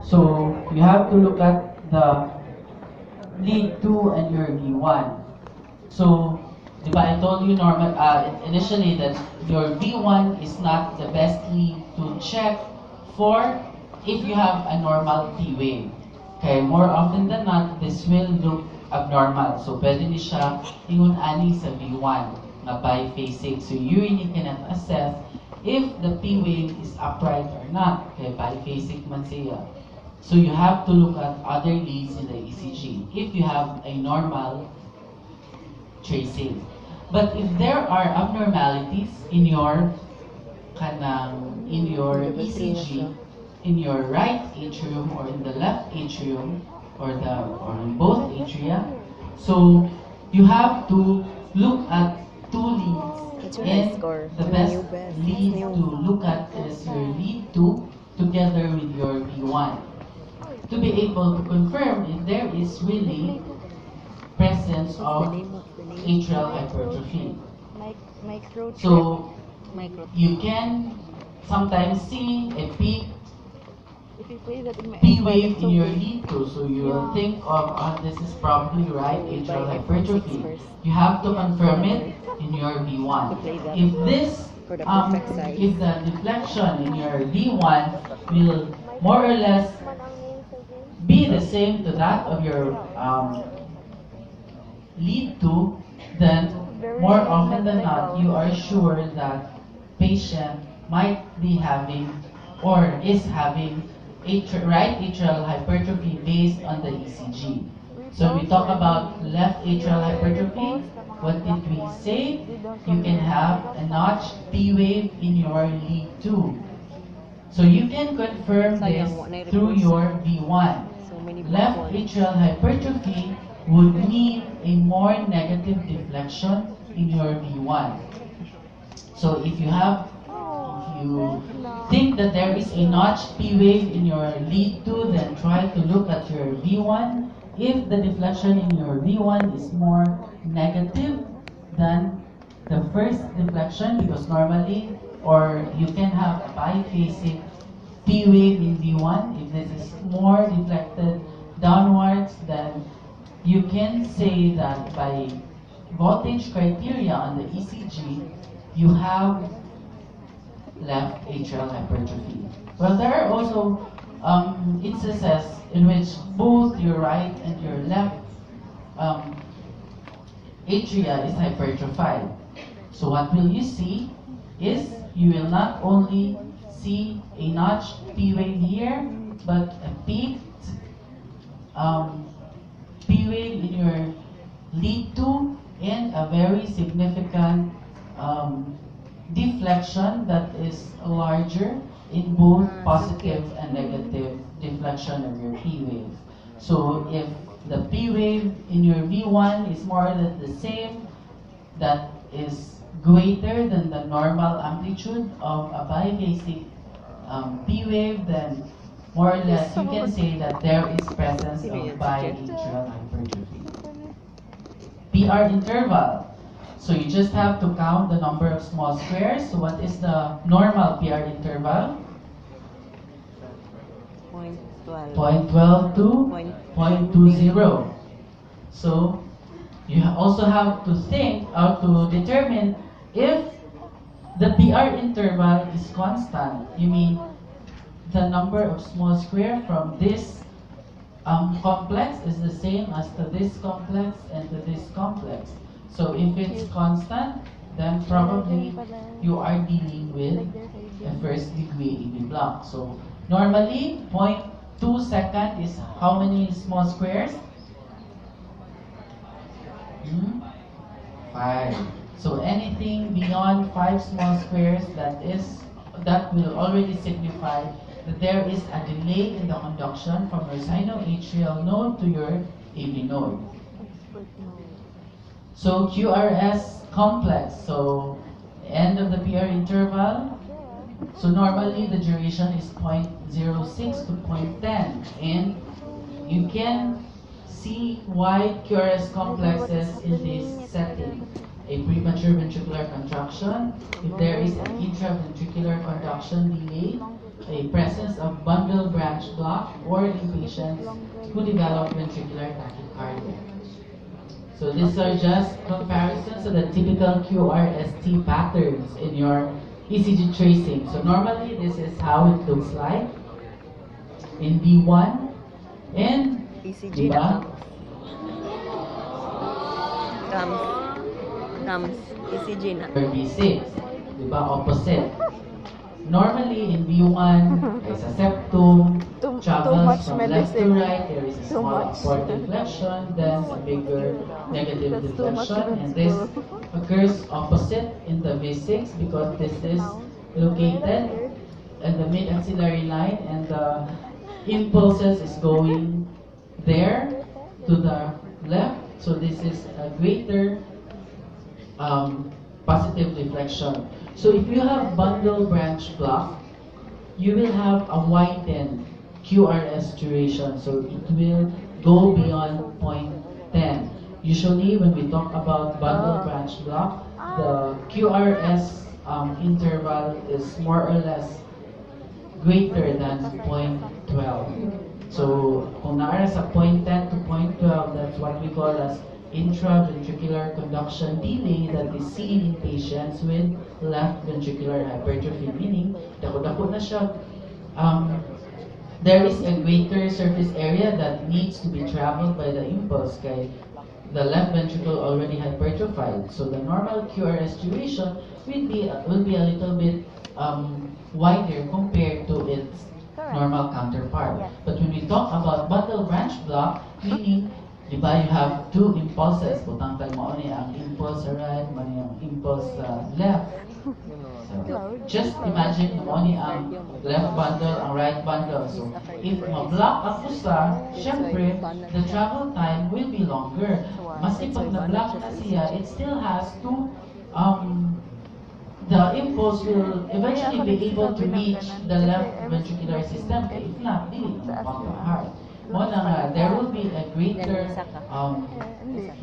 So you have to look at the lead 2 and your V1. So, di ba, I told you normal, initially that your V1 is not the best lead to check for if you have a normal P wave. Okay, more often than not, this will look abnormal. So, pwede ni siya ingon ani sa V1 na biphasic. So, you really cannot assess if the P wave is upright or not. Okay, biphasic man siya. So, you have to look at other leads in the ECG. If you have a normal tracing. But if there are abnormalities in your ECG, in your right atrium or in the left atrium or in both atria, so you have to look at two leads, and the best lead to look at is your lead 2 together with your V1 to be able to confirm if there is really presence of atrial hypertrophy. So you can sometimes see a peak P wave in your lead 2, so you will think of, this is probably right atrial hypertrophy. You have to confirm it in your V1. If the deflection in your V1 will more or less be the same to that of your lead 2, then more often than not, you are sure that patient might be having or is having right atrial hypertrophy based on the ECG. So we talk about left atrial hypertrophy. What did we say? You can have a notch P wave in your lead 2. So you can confirm this through your V1. Left atrial hypertrophy would need a more negative deflection in your V1. So if you think that there is a notch P wave in your lead 2, then try to look at your V1. If the deflection in your V1 is more negative than the first deflection, because normally, or you can have a biphasic P wave in V1, if this is more deflected downwards, then you can say that by voltage criteria on the ECG, you have left atrial hypertrophy. Well, there are also instances in which both your right and your left atria is hypertrophied. So what will you see is you will not only see a notch P wave here, but a peaked P wave in your lead 2 and a very significant deflection that is larger in both positive and negative deflection of your P wave. So if the P wave in your V1 is more or less the same, that is greater than the normal amplitude of a biphasic P wave, then more or less you can say that there is presence of biatrial hypertrophy. PR interval. So you just have to count the number of small squares. So what is the normal PR interval? 0.12 to 0.20. So you also have to think or to determine if the PR interval is constant. You mean the number of small square from this complex is the same as to this complex and to this complex. So if it's constant, then probably you are dealing with a first degree AB block. So normally 0.2 second is how many small squares? 5. So anything beyond 5 small squares, that will already signify that there is a delay in the conduction from your sinoatrial node to your AV node. So QRS complex, so end of the PR interval. So normally the duration is 0.06 to 0.10, and you can see why QRS complexes in this setting. A premature ventricular contraction, if there is an intraventricular conduction delay, a presence of bundle branch block or in patients who develop ventricular tachycardia. So these are just comparisons of the typical QRST patterns in your ECG tracing. So normally this is how it looks like in V1 and ECG diba? na comes. Comes. ECG na. Or V6, diba? Opposite. Normally in V1, there's a septum, Too travels much from left to medicine. right, there is a Too small much. upward deflection, then a bigger negative That's too much deflection, and this medicine. occurs opposite in the V6 because this is located in the mid-axillary line and the impulses is going there to the left, so this is a greater positive deflection. So if you have bundle branch block, you will have a widened QRS duration. So it will go beyond 0.10. Usually when we talk about bundle branch block, the QRS interval is more or less greater than 0.12. So kung naara sa 0.10 to 0.12, that's what we call as intraventricular conduction delay that is seen in patients with left ventricular hypertrophy, meaning dako-dako na siya. There is a greater surface area that needs to be traveled by the impulse kay the left ventricle already hypertrophied. So the normal QRS duration will be a little bit wider compared to its normal counterpart. But when we talk about bundle branch block, meaning diba, you have two impulses. Butang tayo mo niya ang impulse sa right, mani ang impulse sa left. So, just imagine mo niya ang left bundle, ang right bundle. So, if ma-block ako sa, syempre, the travel time will be longer. Maski pag na-block na siya, it still has to, the impulse will eventually be able to reach the left ventricular system. If not, di, heart. There will be a greater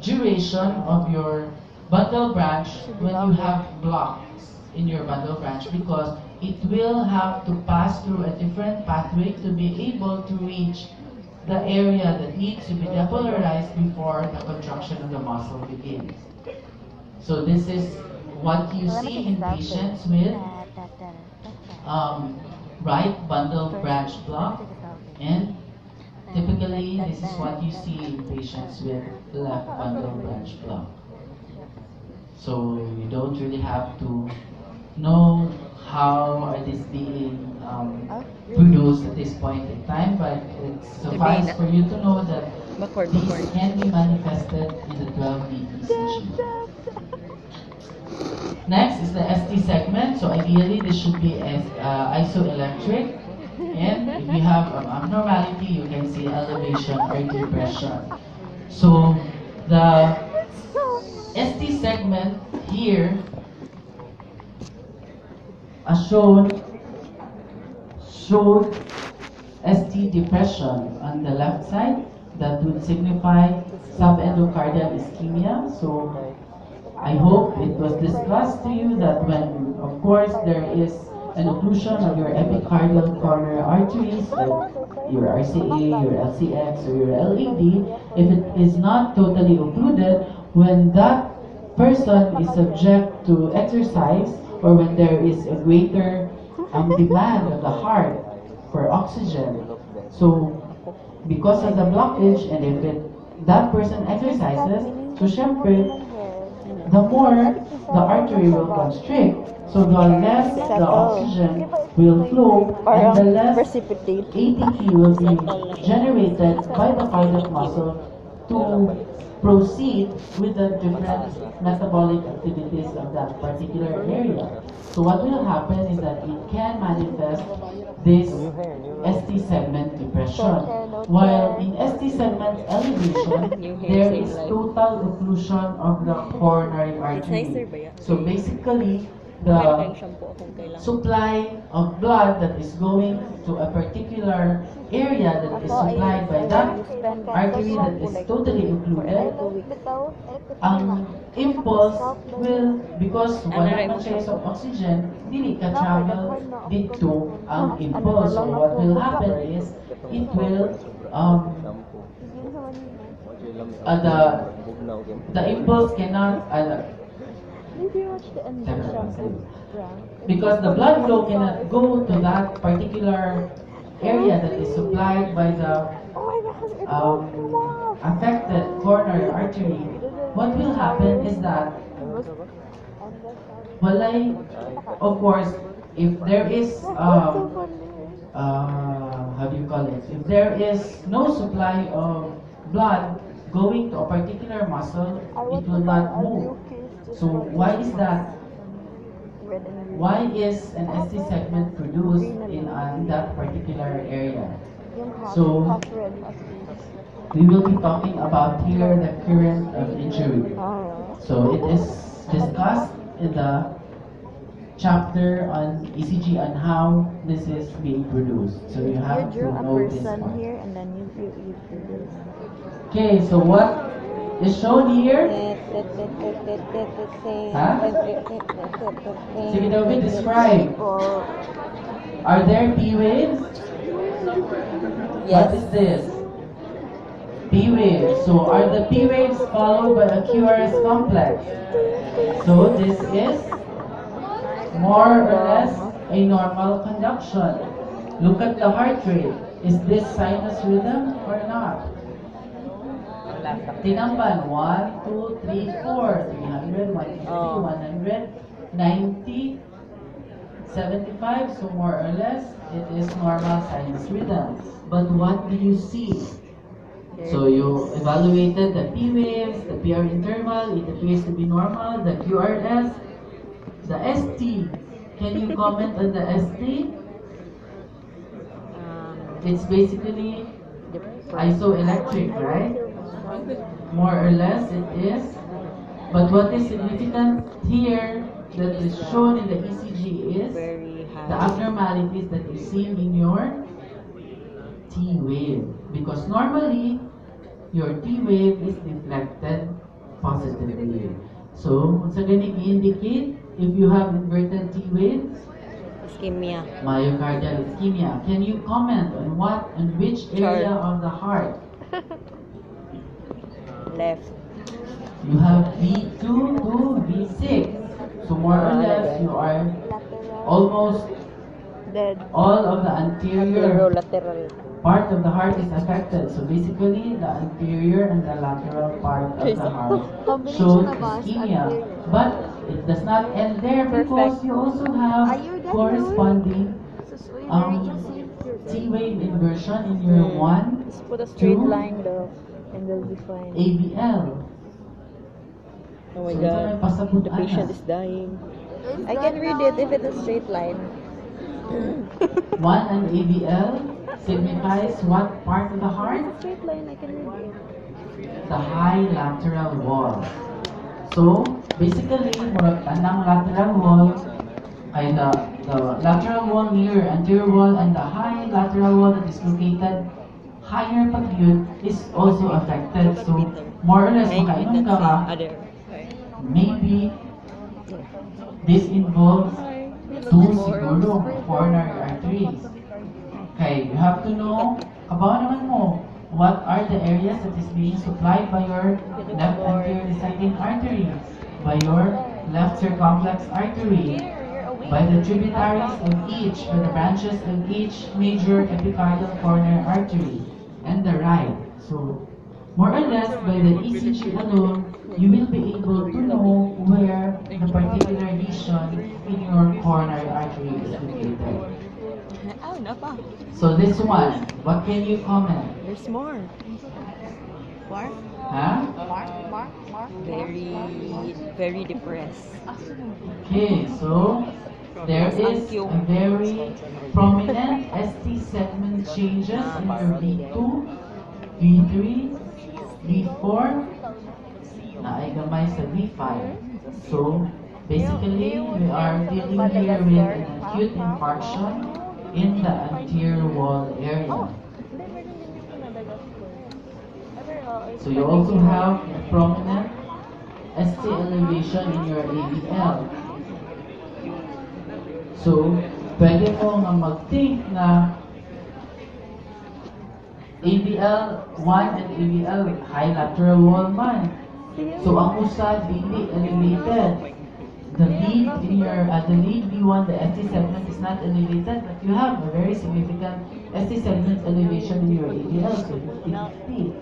duration of your bundle branch when you have blocks in your bundle branch because it will have to pass through a different pathway to be able to reach the area that needs to be depolarized before the contraction of the muscle begins. So this is what you see in patients with right bundle branch block, and typically, this is what you see in patients with left bundle branch block. So you don't really have to know how are these being produced at this point in time, but it's suffice for you to know that these can be manifested in the 12-lead ECG. Next is the ST segment. So ideally, this should be as isoelectric. And if you have abnormality, you can see elevation or depression. So the ST segment here as showed ST depression on the left side. That would signify subendocardial ischemia. So I hope it was discussed to you that when, of course, there is an occlusion of your epicardial coronary arteries, like your RCA, your LCX, or your LAD, if it is not totally occluded, when that person is subject to exercise, or when there is a greater demand of the heart for oxygen, so because of the blockage, and if that person exercises, so syempre, the more the artery will constrict, so the less the oxygen will flow and the less ATP will be generated by the cardiac muscle to proceed with the different metabolic activities of that particular area. So what will happen is that it can manifest this ST segment depression. While in ST segment elevation, there is total occlusion of the coronary artery. So basically, the supply of blood that is going to a particular area that is supplied by that artery that is totally occluded, ang impulse will, because wala man siya of oxygen, dili ka travel dito ang impulse. So what will happen is, it will, the impulse cannot, because the blood flow cannot go to that particular area that is supplied by the affected coronary artery. What will happen is that, walay, of course, if there is, how do you call it? If there is no supply of blood going to a particular muscle, it will not move. So why is that? Why is an ST segment produced in that particular area? So we will be talking about here the current of injury. So it is discussed in the chapter on ECG on how this is being produced. So you have to know this part. here and then you produce. Okay, so what is shown here? Sige daw, describe. Are there P waves? What is this? P waves. So are the P waves followed by a QRS complex? So this is more or less a normal conduction. Look at the heart rate. Is this sinus rhythm or not? Tinamban, 1, 2, 3, 4, 300, 150, 100, 90, 75, so more or less, it is normal sinus rhythm. But what do you see? So you evaluated the P waves, the PR interval, it appears to be normal, the QRS, the ST. Can you comment on the ST? It's basically isoelectric, right? More or less it is. But what is significant here that is shown in the ECG is the abnormalities that you see in your T wave. Because normally, your T wave is deflected positively. So, once again, i-indicate if you have inverted T waves, Ischemia. myocardial ischemia. Can you comment on which area of the heart? Left. You have V2 to V6. So more or less, you are almost Dead. all of the anterior Lateral. part of the heart is affected. So basically, the anterior and the lateral part of the heart shows ischemia. But it does not end there because you also have corresponding T wave inversion in your 1, Just put a straight 2, line though, and they'll be fine. ABL. Oh my So, god. ito may pasabot The patient ana. is dying. I can read it if it's a straight line. 1 and ABL signifies what part of the heart? Straight line, I can read it. The high lateral wall. So, basically, murag tanang lateral wall ay the lateral wall near anterior wall and the high lateral wall that is located higher pag yun is also affected. So, more or less, makainom ka ka, maybe this involves two siguro coronary arteries. Okay, you have to know, kabaw naman mo, what are the areas that is being supplied by your left anterior descending artery, by your left circumflex artery, by the tributaries of each, by the branches of each major epicardial coronary artery, and the right. So, more or less, by the ECG alone, you will be able to know where the particular lesion in your coronary artery is located. So this one, what can you comment? There's more. Huh? Very depressed. Okay, so there is a very prominent ST segment changes in your V2, V3, V4, na ay gamay sa V5. So, basically, we are dealing here with an acute infarction in the anterior wall area. So you also have a prominent ST elevation in your ABL. So, pwede mo nga mag-think na ABL1 and ABL high lateral wall man. So, ang usa dili elevated. The lead V1, the ST segment is not elevated, but you have a very significant ST segment elevation in your ABL. So, 50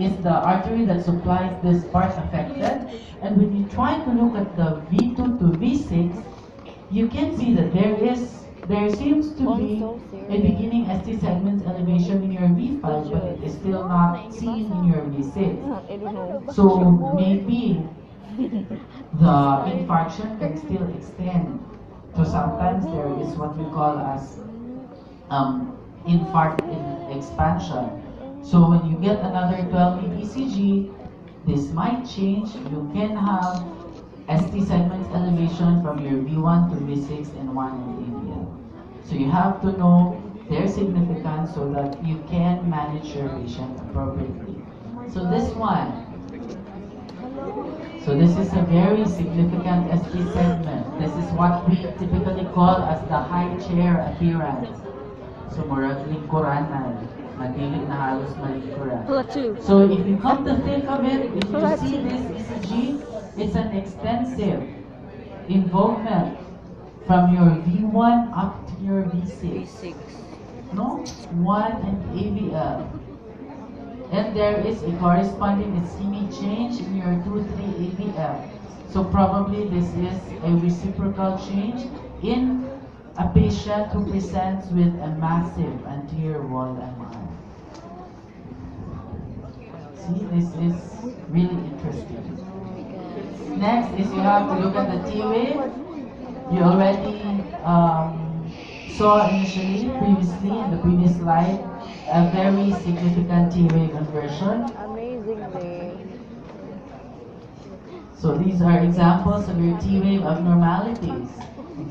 is the artery that supplies this part affected. And when you try to look at the V2 to V6, you can see that there seems to be a beginning ST segment elevation in your V5, but it is still not seen in your V6. I don't know. So maybe the infarction can still extend. So sometimes there is what we call as infarct in expansion. So when you get another 12-lead ECG, this might change. You can have ST segment elevation from your V1 to V6 and 1 in ABL. So you have to know their significance so that you can manage your patient appropriately. So this one. So this is a very significant ST segment. This is what we typically call as the high chair appearance. So murag lingkuranan, madili na halos malingkuran. So if you come to think of it, if you see this ECG, it's an extensive involvement from your V1 up to your V6. No? 1 and ABL. And there is a corresponding ischemic change in your 2-3 ABL. So probably this is a reciprocal change in a patient who presents with a massive anterior wall MI. See, this is really interesting. Next is you have to look at the T-wave. You already saw previously in the previous slide, a very significant T-wave inversion. Amazingly. So these are examples of your T-wave abnormalities.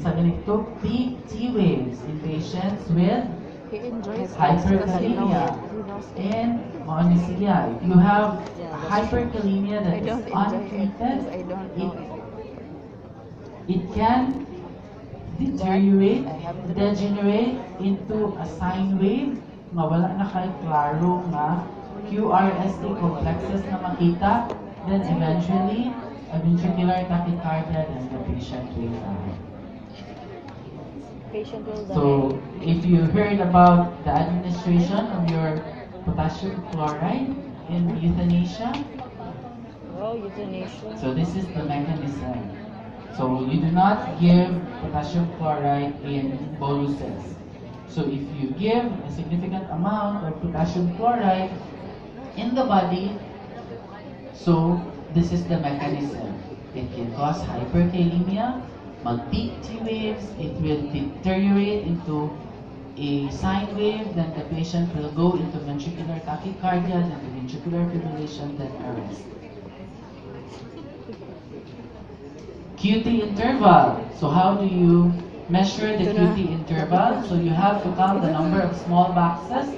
Sa ganito, peak T-waves in patients with He enjoys hyperkalemia and monocylia. If you have hyperkalemia I that is don't enjoy it untreated, because I don't know it can degenerate into a sine wave nga wala na kay klaro nga QRST complexes na makita, then eventually a ventricular tachycardia, then the patient will die. Patient will die. So if you heard about the administration of your potassium chloride in euthanasia, Oh, euthanasia. so this is the mechanism. So you do not give potassium chloride in boluses. So if you give a significant amount of potassium chloride in the body, so this is the mechanism. It can cause hyperkalemia, mag-peak T waves, it will deteriorate into a sine wave, then the patient will go into ventricular tachycardia, then the ventricular fibrillation, then arrest. QT interval. So how do you measure the QT interval? So you have to count the number of small boxes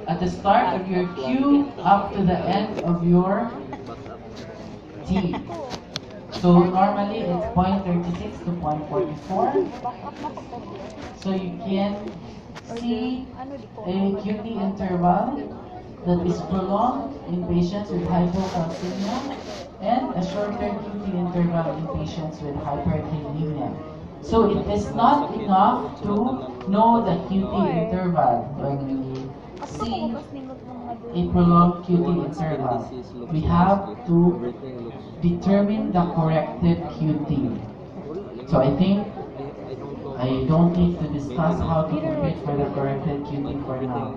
at the start of your Q up to the end of your T. So normally it's 0.36 to 0.44. So you can see a QT interval that is prolonged in patients with hypocalcemia and a shorter QT interval in patients with hyperkalemia. So it is not enough to know the QT interval. When we see a prolonged QT interval, we have to determine the corrected QT. So I think I don't need to discuss how to compute for the corrected QT for now.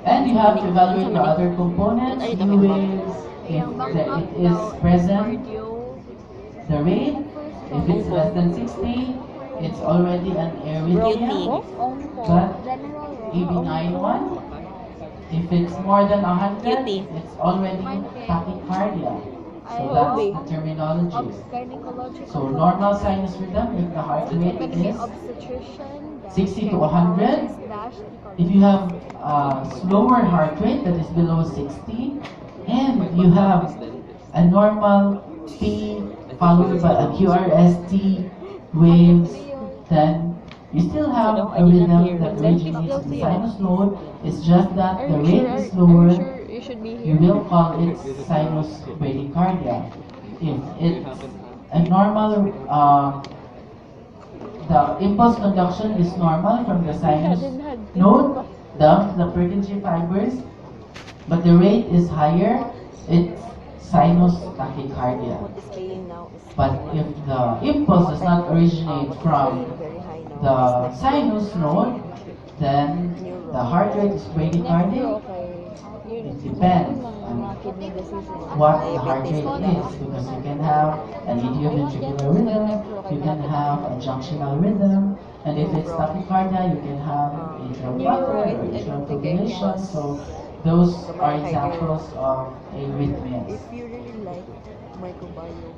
And you have to evaluate the other components, U waves, if it is present, the rate, if it's less than 60, it's already an arrhythmia, but AB91, if it's more than 100, it's already tachycardia. So that's the terminology. So normal sinus rhythm, if the heart rate is 60 to 100. If you have slower heart rate that is below 60, and you have a normal P followed by a QRST waves, then you still have a rhythm that originates in the sinus node. It's just that the rate is lower. You should be You here. will call it sinus bradycardia. If it's a normal, the impulse conduction is normal from the sinus node down to the Purkinje fibers, but the rate is higher, it's sinus tachycardia. What is paying now is But if the impulse does not originate from very high now. the sinus node, then the heart rate is bradycardia. It depends on Kidney disease. what the heart rate is, because you can have an idioventricular rhythm, you can have a junctional rhythm, and if it's tachycardia, you can have atrial flutter or atrial fibrillation. So those are examples of arrhythmias. If you really like microbiome,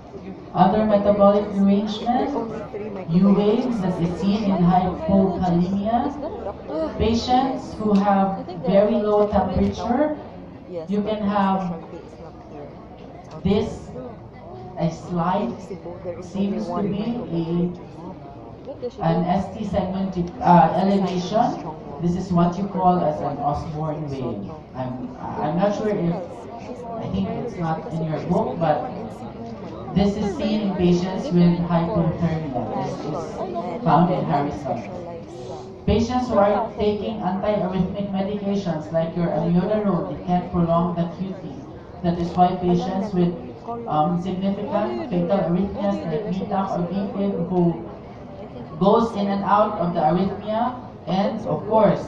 Other metabolic there are derangement, only 3 U microbiome. waves that is seen in hypokalemia, patients who have very low temperature, Yes, you but can have specialty is not here. It's out this, a slide in Cebu, there is seems to only be one an ST segment elevation. This is what you call as an Osborne wave. I'm not sure if, I think it's not in your book, but this is seen in patients with hypothermia. This is found in Harrison. Patients who are taking antiarrhythmic medications like your amiodarone, it can prolong the QT. That is why patients with significant fatal arrhythmias like VTAC or VFib who goes in and out of the arrhythmia, and of course,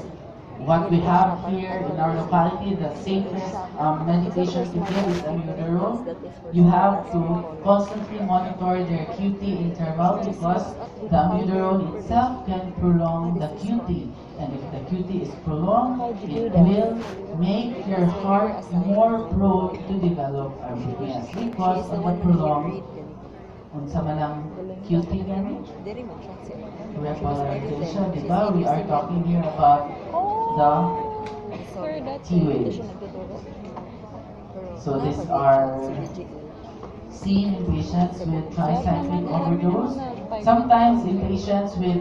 what we have here in our locality, the safest medication to give is amiodarone. You have to constantly monitor their QT interval because the amiodarone itself can prolong the QT. And if the QT is prolonged, it will make your heart more prone to develop arrhythmias because of the prolonged unsa man ang QT gani? Very much. Repolarization, di ba? We are talking here about the T waves. So these are seen in patients with tricyclic overdose. Sometimes in patients with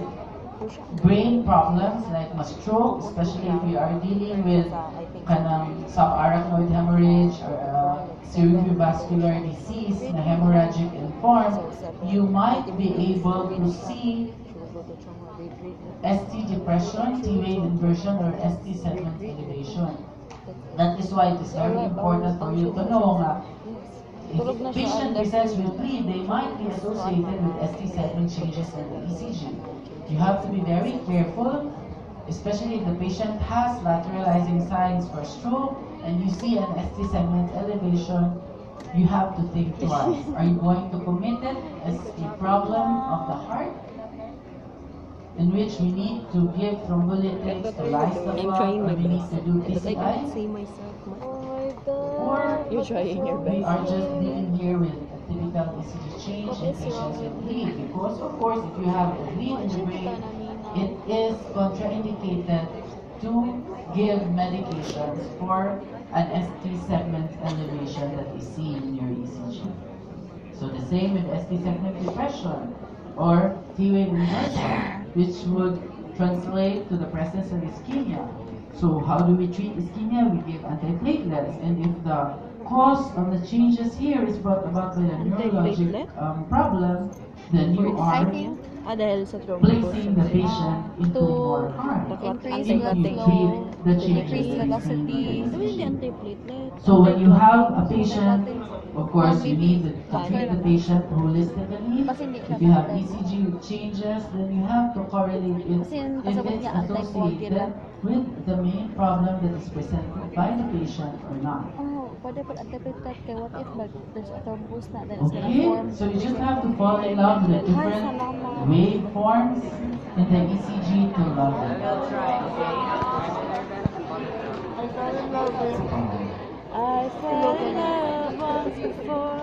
brain problems like a stroke, especially if you are dealing with kanang subarachnoid hemorrhage or cerebrovascular disease na hemorrhagic in form, you might be able to see ST depression, T-wave inversion, or ST segment elevation. That is why it is very important for you to know nga if a patient presents with bleed, they might be associated with ST segment changes in the ECG. You have to be very careful, especially if the patient has lateralizing signs for stroke and you see an ST segment elevation. You have to think twice. Are you going to commit it as a problem of the heart, in which we need to give thrombolytics to lyse the clot, or we need to do But I PCI? can't see myself much. Or You're trying your we best. are just dealing here with a typical ECG change in patients with bleed. Because of course, if you have a bleed in the brain, it is contraindicated to give medications for an ST segment elevation that is seen in your ECG. So the same with ST segment depression or T-wave inversion, which would translate to the presence of ischemia. So how do we treat ischemia? We give antiplatelets, and if the cause of the changes here is brought about by a neurologic problem, then you are Dahil sa placing the patient into more harm increase if the you flow, treat the changes decrease that we see in the velocity. ECG. So when you have a patient, of course, you need to treat the patient holistically. If you have ECG changes, then you have to correlate it if it's associated with the main problem that is presented by the patient or not. Oh, pwede pa antiplatelet kay what if there's a thrombus na then it's gonna Okay, form. so you just have to fall in love with the different waveforms in the ECG to love it. I fell in love once before.